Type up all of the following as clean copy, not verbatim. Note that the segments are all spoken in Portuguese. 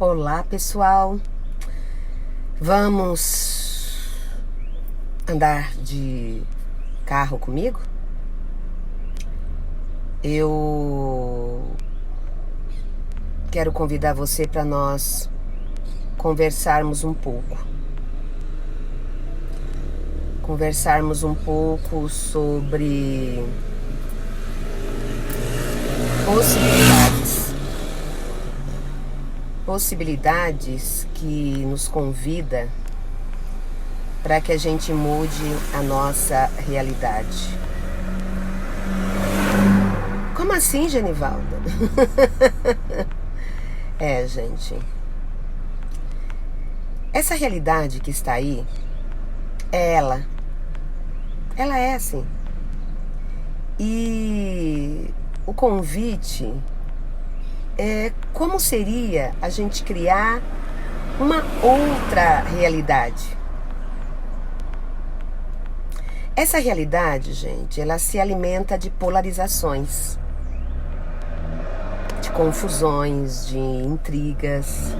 Olá, pessoal. Vamos andar de carro comigo? Eu quero convidar você para nós conversarmos um pouco. Conversarmos um pouco sobre possibilidades que nos convida para que a gente mude a nossa realidade. Como assim, Genivalda? Gente, essa realidade que está aí ela é assim. E o convite é como seria a gente criar uma outra realidade. Essa realidade, gente, ela se alimenta de polarizações, de confusões, de intrigas.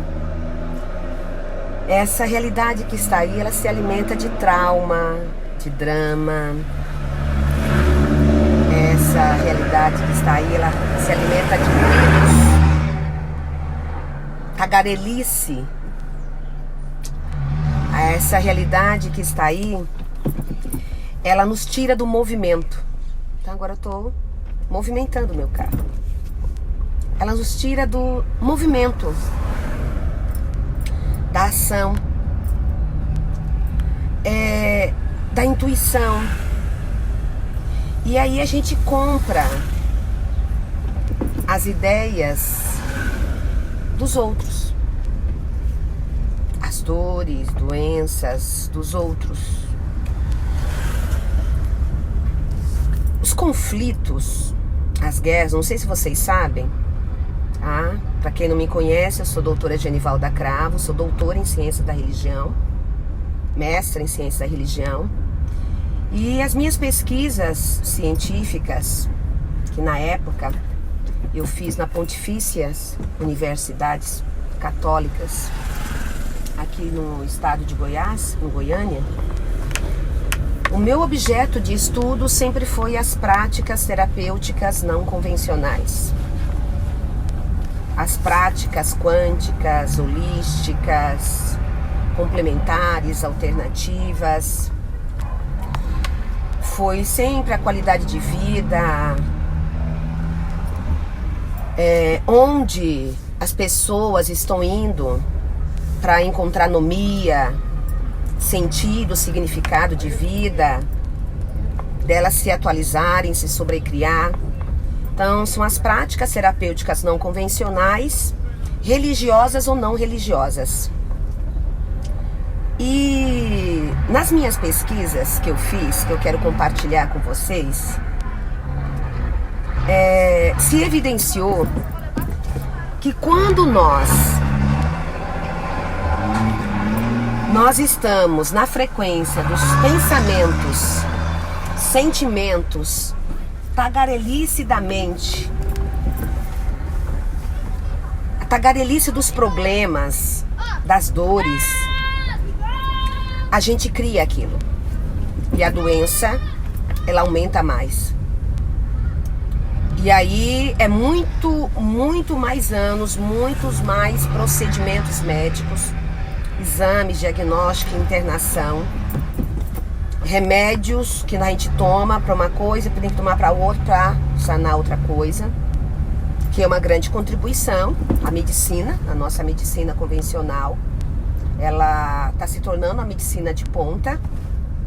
Essa realidade que está aí, ela se alimenta de trauma, de drama. Essa realidade que está aí, ela se alimenta de medos, tagarelice. Essa realidade que está aí, ela nos tira do movimento. Então agora eu estou movimentando o meu carro. Ela nos tira do movimento, da ação, da intuição. E aí a gente compra as ideias dos outros, as dores, doenças dos outros, os conflitos, as guerras. Não sei se vocês sabem, tá? Para quem não me conhece, eu sou doutora Genivalda Cravo, sou doutora em ciência da religião, mestra em ciência da religião. E as minhas pesquisas científicas, que na época eu fiz na Pontifícias Universidades Católicas, aqui no estado de Goiás, em Goiânia, o meu objeto de estudo sempre foi as práticas terapêuticas não convencionais. As práticas quânticas, holísticas, complementares, alternativas. Foi sempre a qualidade de vida, onde as pessoas estão indo para encontrar anomia, sentido, significado de vida, delas se atualizarem, se sobrecriar. Então, são as práticas terapêuticas não convencionais, religiosas ou não religiosas. E nas minhas pesquisas que eu fiz, que eu quero compartilhar com vocês, se evidenciou que quando nós estamos na frequência dos pensamentos, sentimentos, tagarelice da mente, a tagarelice dos problemas, das dores, a gente cria aquilo. E a doença, ela aumenta mais. E aí é muito mais anos, muitos mais procedimentos médicos, exames, diagnóstico, internação, remédios que a gente toma para uma coisa, tem que tomar para outra, para sanar outra coisa, que é uma grande contribuição. A medicina, a nossa medicina convencional, ela está se tornando a medicina de ponta,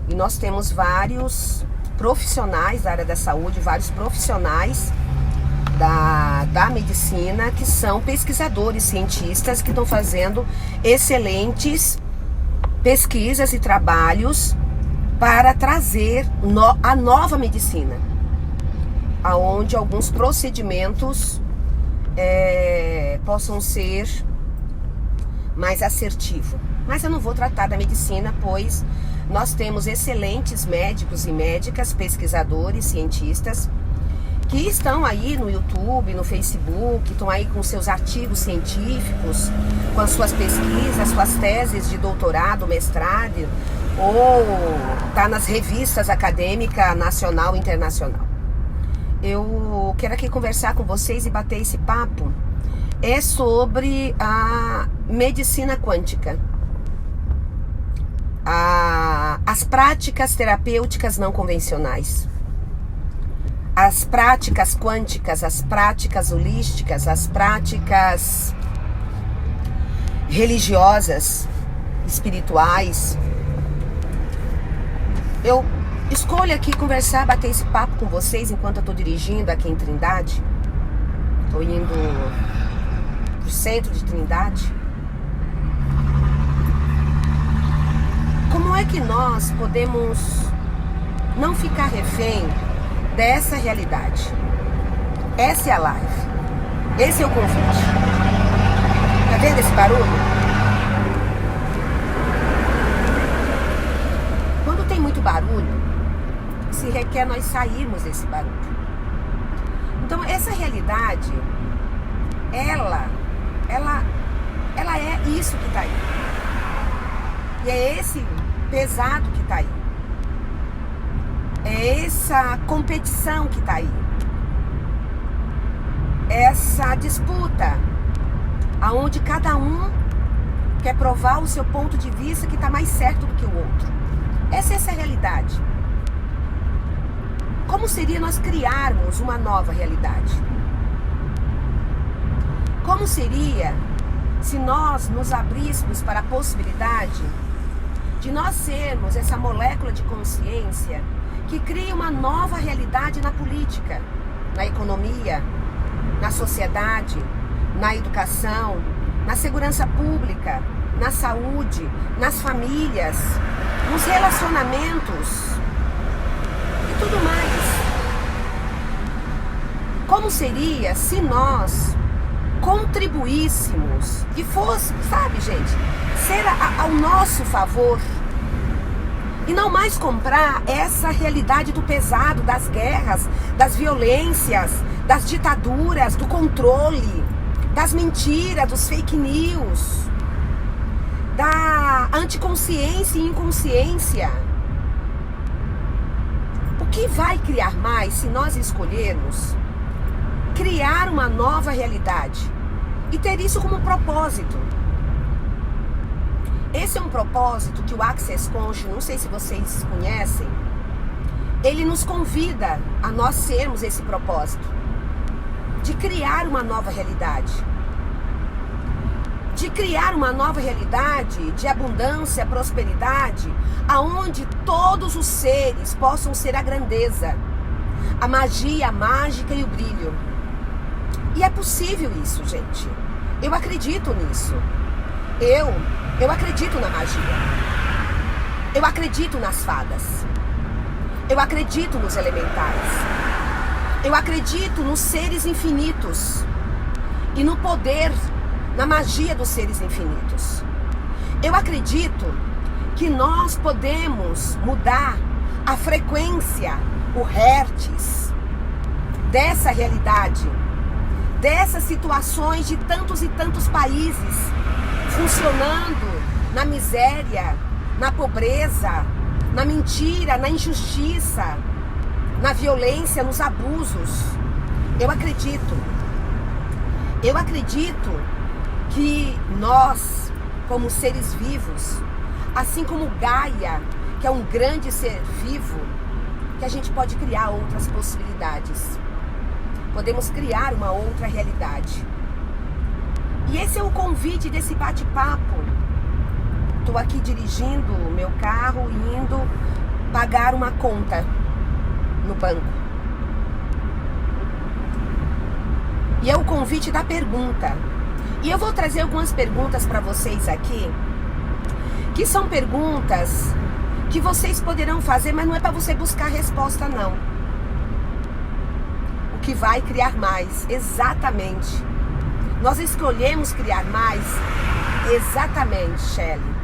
e nós temos vários profissionais da área da saúde, vários profissionais da medicina que são pesquisadores, cientistas que estão fazendo excelentes pesquisas e trabalhos para trazer a nova medicina, aonde alguns procedimentos possam ser mais assertivos. Mas eu não vou tratar da medicina, pois nós temos excelentes médicos e médicas, pesquisadores, cientistas, que estão aí no YouTube, no Facebook, estão aí com seus artigos científicos, com as suas pesquisas, suas teses de doutorado, mestrado, ou tá nas revistas acadêmicas nacional e internacional. Eu quero aqui conversar com vocês e bater esse papo sobre a medicina quântica, as práticas terapêuticas não convencionais, as práticas quânticas, as práticas holísticas, as práticas religiosas, espirituais. Eu escolho aqui conversar, bater esse papo com vocês enquanto eu estou dirigindo aqui em Trindade. Estou indo pro centro de Trindade. Como é que nós podemos não ficar refém dessa realidade? Essa é a live. Esse é o convite. Tá vendo esse barulho? Quando tem muito barulho, se requer nós sairmos desse barulho. Então essa realidade, ela é isso que está aí. E é esse pesado que está aí. É essa competição que está aí. Essa disputa, aonde cada um quer provar o seu ponto de vista que está mais certo do que o outro. Essa é essa realidade. Como seria nós criarmos uma nova realidade? Como seria se nós nos abríssemos para a possibilidade de nós sermos essa molécula de consciência que cria uma nova realidade na política, na economia, na sociedade, na educação, na segurança pública, na saúde, nas famílias, nos relacionamentos e tudo mais. Como seria se nós contribuíssemos e fosse, sabe, gente, ser ao nosso favor e não mais comprar essa realidade do pesado, das guerras, das violências, das ditaduras, do controle, das mentiras, dos fake news, da anticonsciência e inconsciência. O que vai criar mais se nós escolhermos criar uma nova realidade e ter isso como propósito? Esse é um propósito que o Access Conscious, não sei se vocês conhecem, ele nos convida a nós sermos esse propósito de criar uma nova realidade. De criar uma nova realidade de abundância, prosperidade, aonde todos os seres possam ser a grandeza, a magia, a mágica e o brilho. E é possível isso, gente. Eu acredito nisso. Eu acredito na magia. Eu acredito nas fadas. Eu acredito nos elementais. Eu acredito nos seres infinitos e no poder, na magia dos seres infinitos. Eu acredito que nós podemos mudar a frequência, o hertz dessa realidade, dessas situações de tantos e tantos países funcionando na miséria, na pobreza, na mentira, na injustiça, na violência, nos abusos. Eu acredito que nós, como seres vivos, assim como Gaia, que é um grande ser vivo, que a gente pode criar outras possibilidades. Podemos criar uma outra realidade. E esse é o convite desse bate-papo. Estou aqui dirigindo o meu carro e indo pagar uma conta no banco. E é o convite da pergunta. E eu vou trazer algumas perguntas para vocês aqui, que são perguntas que vocês poderão fazer, mas não é para você buscar resposta, não. O que vai criar mais, exatamente. Nós escolhemos criar mais, exatamente, Shelley.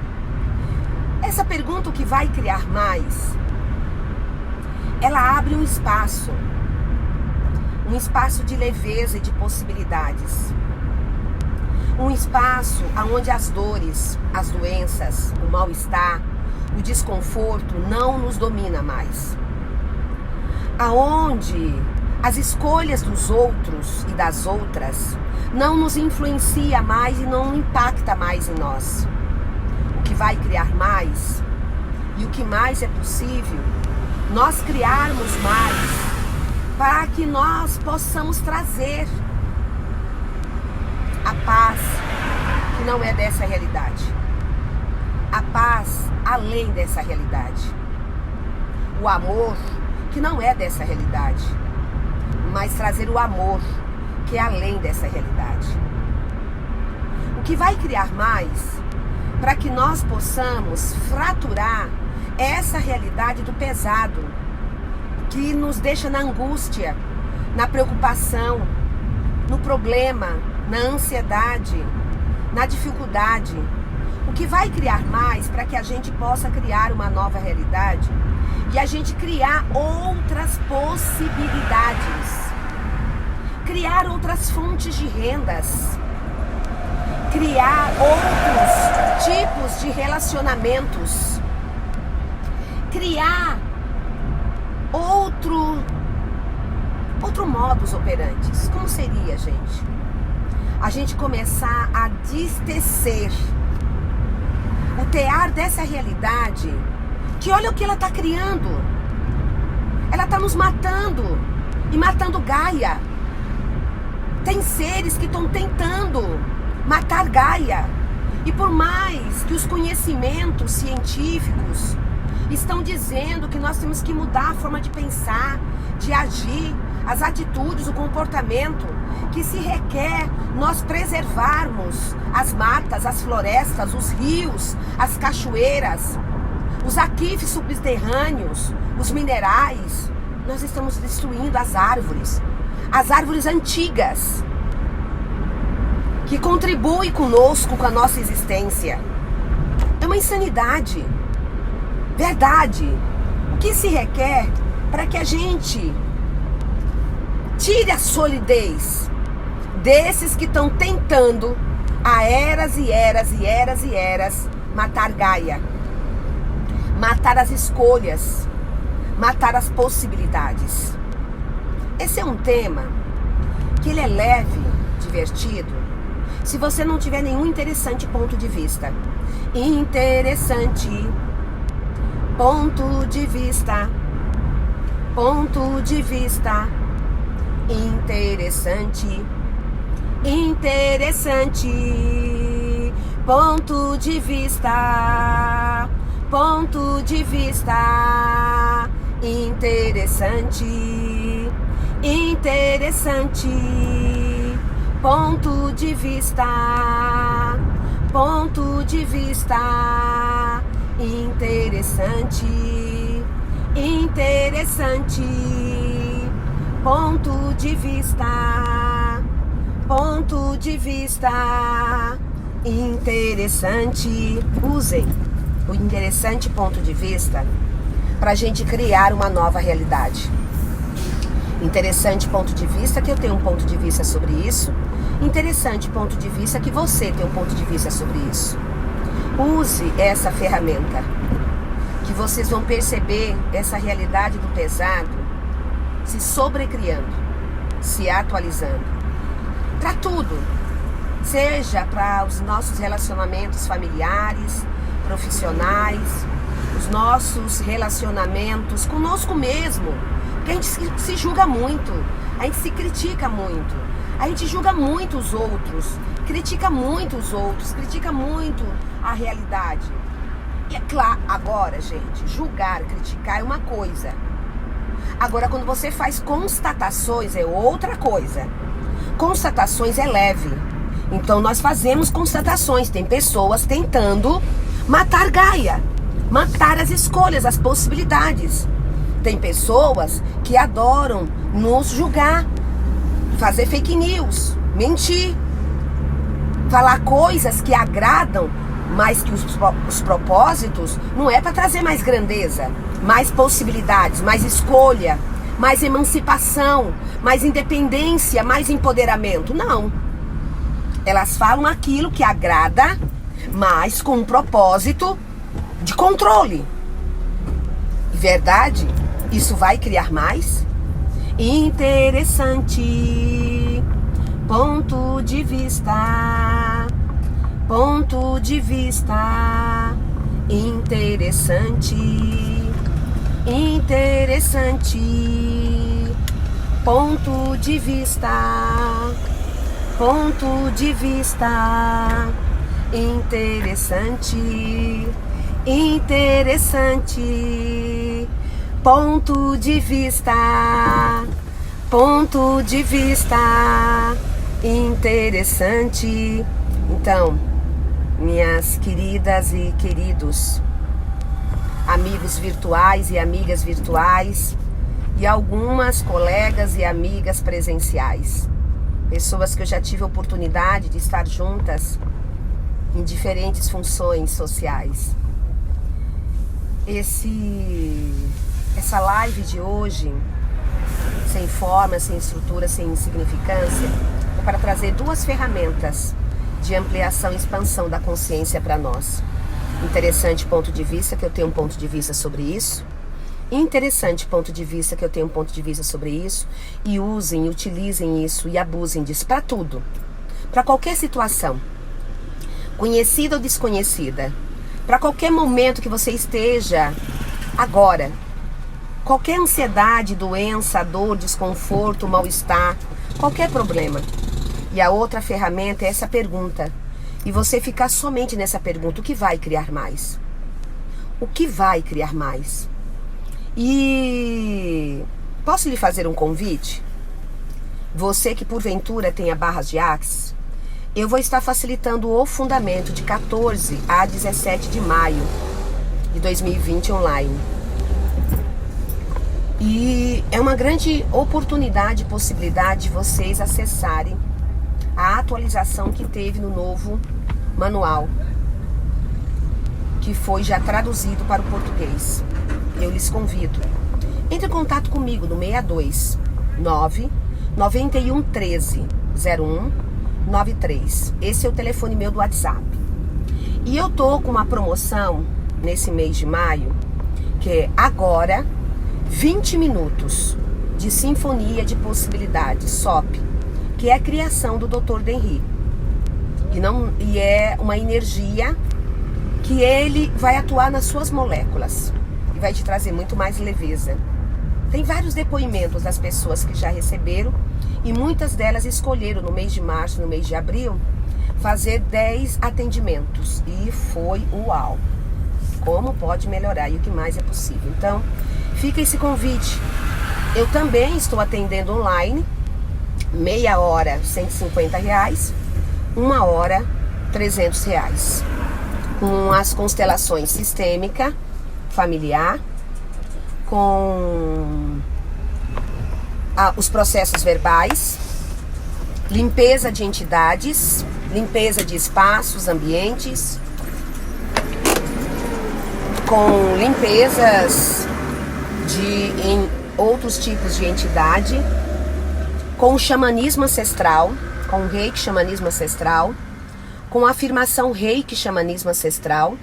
Essa pergunta, o que vai criar mais, ela abre um espaço um espaço de leveza e de possibilidades. Um espaço onde as dores, as doenças, o mal-estar, o desconforto não nos domina mais. Aonde as escolhas dos outros e das outras não nos influencia mais e não impacta mais em nós. O que vai criar mais e o que mais é possível, nós criarmos mais para que nós possamos trazer a paz que não é dessa realidade, a paz além dessa realidade, o amor que não é dessa realidade, mas trazer o amor que é além dessa realidade. O que vai criar mais para que nós possamos fraturar essa realidade do pesado que nos deixa na angústia, na preocupação, no problema, na ansiedade, na dificuldade. O que vai criar mais para que a gente possa criar uma nova realidade e a gente criar outras possibilidades, criar outras fontes de rendas, criar outros tipos de relacionamentos, criar outro modus operandi. Como seria, gente? A gente começar a destecer o tear dessa realidade, que olha o que ela está criando. Ela está nos matando e matando Gaia. Tem seres que estão tentando matar Gaia. E por mais que os conhecimentos científicos estão dizendo que nós temos que mudar a forma de pensar, de agir, as atitudes, o comportamento, que se requer nós preservarmos as matas, as florestas, os rios, as cachoeiras, os aquíferos subterrâneos, os minerais. Nós estamos destruindo as árvores antigas, que contribuem conosco, com a nossa existência. É uma insanidade. Verdade. O que se requer para que a gente tire a solidez desses que estão tentando há eras e eras e eras e eras matar Gaia, matar as escolhas, matar as possibilidades. Esse é um tema que ele é leve, divertido, se você não tiver nenhum interessante ponto de vista. Interessante ponto de vista, ponto de vista, interessante, interessante, ponto de vista, ponto de vista, interessante, interessante, ponto de vista, ponto de vista, interessante, interessante, ponto de vista, ponto de vista, interessante. Usem o interessante ponto de vista para a gente criar uma nova realidade. Interessante ponto de vista que eu tenho um ponto de vista sobre isso. Interessante ponto de vista que você tem um ponto de vista sobre isso. Use essa ferramenta, que vocês vão perceber essa realidade do pesado se sobrecriando, se atualizando. Para tudo, seja para os nossos relacionamentos familiares, profissionais, os nossos relacionamentos conosco mesmo, porque a gente se julga muito, a gente se critica muito, a gente julga muito os outros, critica muito a realidade. E é claro, agora, gente, julgar, criticar é uma coisa. Agora, quando você faz constatações, é outra coisa. Constatações é leve. Então, nós fazemos constatações. Tem pessoas tentando matar Gaia, matar as escolhas, as possibilidades. Tem pessoas que adoram nos julgar, fazer fake news, mentir, falar coisas que agradam, mas que os propósitos não é para trazer mais grandeza, mais possibilidades, mais escolha, mais emancipação, mais independência, mais empoderamento. Não. Elas falam aquilo que agrada, mas com um propósito de controle. Verdade? Isso vai criar mais? Interessante. Ponto de vista. Ponto de vista. Interessante. Interessante. Ponto de vista. Ponto de vista. Interessante. Interessante. Ponto de vista. Ponto de vista. Interessante. Então, minhas queridas e queridos amigos virtuais e amigas virtuais e algumas colegas e amigas presenciais, pessoas que eu já tive a oportunidade de estar juntas em diferentes funções sociais. Essa live de hoje, sem forma, sem estrutura, sem significância, é para trazer duas ferramentas de ampliação e expansão da consciência para nós. Interessante ponto de vista, que eu tenho um ponto de vista sobre isso. Interessante ponto de vista, que eu tenho um ponto de vista sobre isso. E usem, utilizem isso e abusem disso para tudo. Para qualquer situação, conhecida ou desconhecida. Para qualquer momento que você esteja agora. Qualquer ansiedade, doença, dor, desconforto, mal-estar, qualquer problema. E a outra ferramenta é essa pergunta. E você ficar somente nessa pergunta: o que vai criar mais? O que vai criar mais? E posso lhe fazer um convite? Você que porventura tenha barras de Axis, eu vou estar facilitando o fundamento de 14 a 17 de maio de 2020 online. E é uma grande oportunidade e possibilidade de vocês acessarem a atualização que teve no novo manual, que foi já traduzido para o português. Eu lhes convido. Entre em contato comigo no 62 9 91 13 01 93. Esse é o telefone meu do WhatsApp. E eu tô com uma promoção nesse mês de maio, que é agora 20 minutos de sinfonia de possibilidades, SOP, que é a criação do Dr. Denry. E é uma energia que ele vai atuar nas suas moléculas e vai te trazer muito mais leveza. Tem vários depoimentos das pessoas que já receberam e muitas delas escolheram no mês de março, no mês de abril, fazer 10 atendimentos. E foi uau! Como pode melhorar e o que mais é possível. Então, fica esse convite. Eu também estou atendendo online, meia hora R$150, uma hora R$300, com as constelações sistêmica, familiar, com os processos verbais, limpeza de entidades, limpeza de espaços, ambientes, com limpezas em outros tipos de entidade, com o xamanismo ancestral, com o reiki xamanismo ancestral, com a afirmação reiki xamanismo ancestral.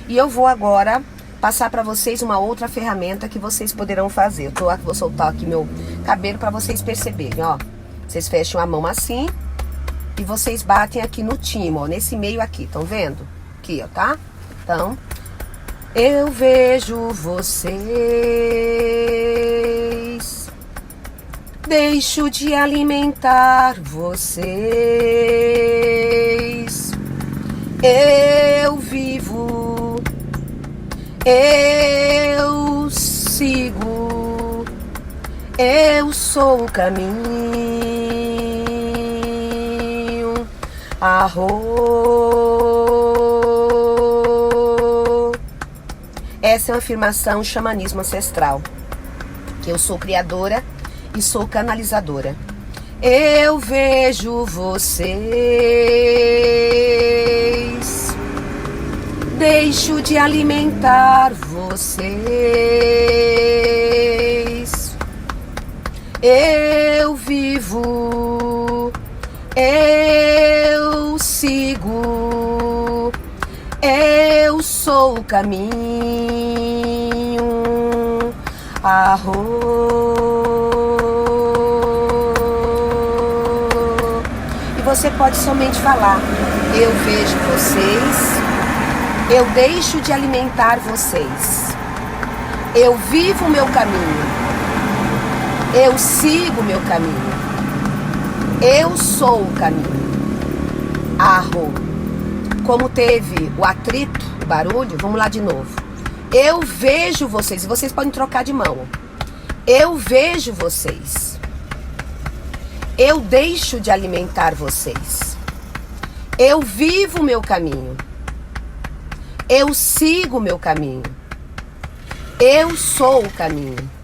E eu vou agora passar para vocês uma outra ferramenta que vocês poderão fazer. Vou soltar aqui meu cabelo para vocês perceberem, ó. Vocês fecham a mão assim e vocês batem aqui no timo, ó, nesse meio aqui, estão vendo? Aqui, ó, tá? Então, eu vejo vocês, deixo de alimentar vocês, eu vivo, eu sigo, eu sou o caminho, Essa é uma afirmação xamanismo ancestral, que eu sou criadora e sou canalizadora. Eu vejo vocês, deixo de alimentar vocês, Eu vivo, eu sigo, eu sou o caminho. E você pode somente falar: eu vejo vocês, eu deixo de alimentar vocês, eu vivo o meu caminho, eu sigo o meu caminho, eu sou o caminho. Como teve o atrito, o barulho, vamos lá de novo. Eu vejo vocês, e vocês podem trocar de mão. Eu vejo vocês, eu deixo de alimentar vocês, eu vivo o meu caminho, eu sigo o meu caminho, eu sou o caminho.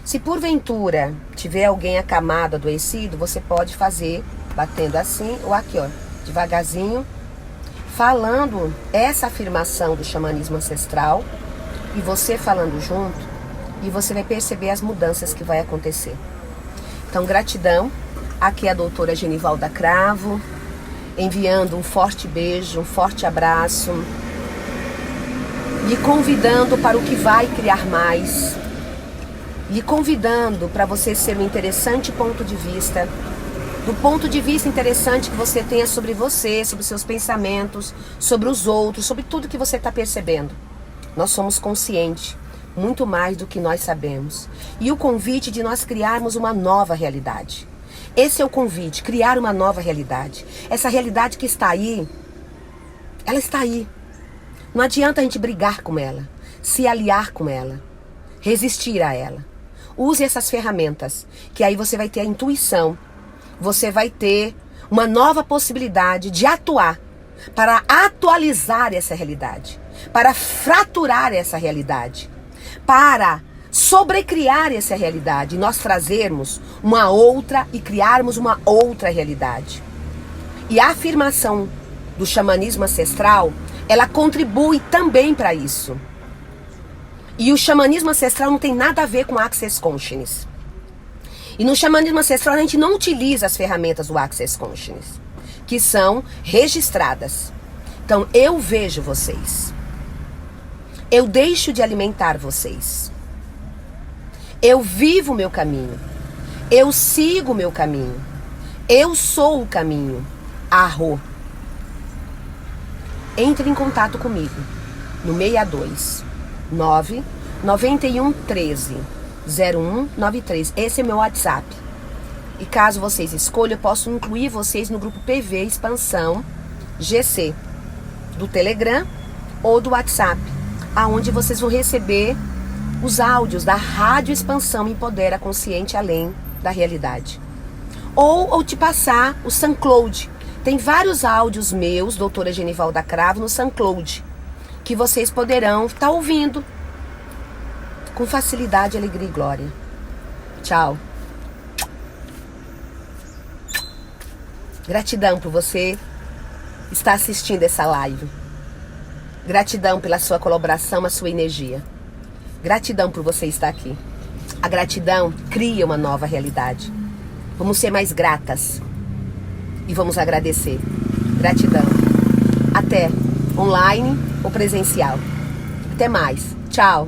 Se porventura tiver alguém acamado, adoecido, você pode fazer batendo assim ou aqui, ó, devagarzinho, falando essa afirmação do xamanismo ancestral, e você falando junto, e você vai perceber as mudanças que vai acontecer. Então, gratidão. Aqui é a doutora Genivalda Cravo, enviando um forte beijo, um forte abraço, lhe convidando para o que vai criar mais, lhe convidando para você ser um interessante ponto de vista, do ponto de vista interessante que você tenha sobre você, sobre seus pensamentos, sobre os outros, sobre tudo que você está percebendo. Nós somos conscientes, muito mais do que nós sabemos. E o convite de nós criarmos uma nova realidade. Esse é o convite, criar uma nova realidade. Essa realidade que está aí, ela está aí. Não adianta a gente brigar com ela, se aliar com ela, resistir a ela. Use essas ferramentas, que aí você vai ter a intuição, você vai ter uma nova possibilidade de atuar para atualizar essa realidade, para fraturar essa realidade, para sobrecriar essa realidade, e nós trazermos uma outra e criarmos uma outra realidade. E a afirmação do xamanismo ancestral, ela contribui também para isso. E o xamanismo ancestral não tem nada a ver com Access Consciousness. E no xamanismo ancestral a gente não utiliza as ferramentas do Access Consciousness, que são registradas. Então, eu vejo vocês. Eu deixo de alimentar vocês. Eu vivo o meu caminho. Eu sigo o meu caminho. Eu sou o caminho. Entre em contato comigo no 62 9 91 13 0193. Esse é meu WhatsApp. E caso vocês escolham, eu posso incluir vocês no grupo PV Expansão GC do Telegram ou do WhatsApp, aonde vocês vão receber os áudios da Rádio Expansão Empodera Consciente Além da Realidade. Ou te passar o SoundCloud. Tem vários áudios meus, doutora Genivalda Cravo, no SoundCloud, que vocês poderão estar ouvindo com facilidade, alegria e glória. Tchau. Gratidão por você estar assistindo essa live. Gratidão pela sua colaboração, a sua energia. Gratidão por você estar aqui. A gratidão cria uma nova realidade. Vamos ser mais gratas e vamos agradecer. Gratidão. Até online ou presencial. Até mais. Tchau.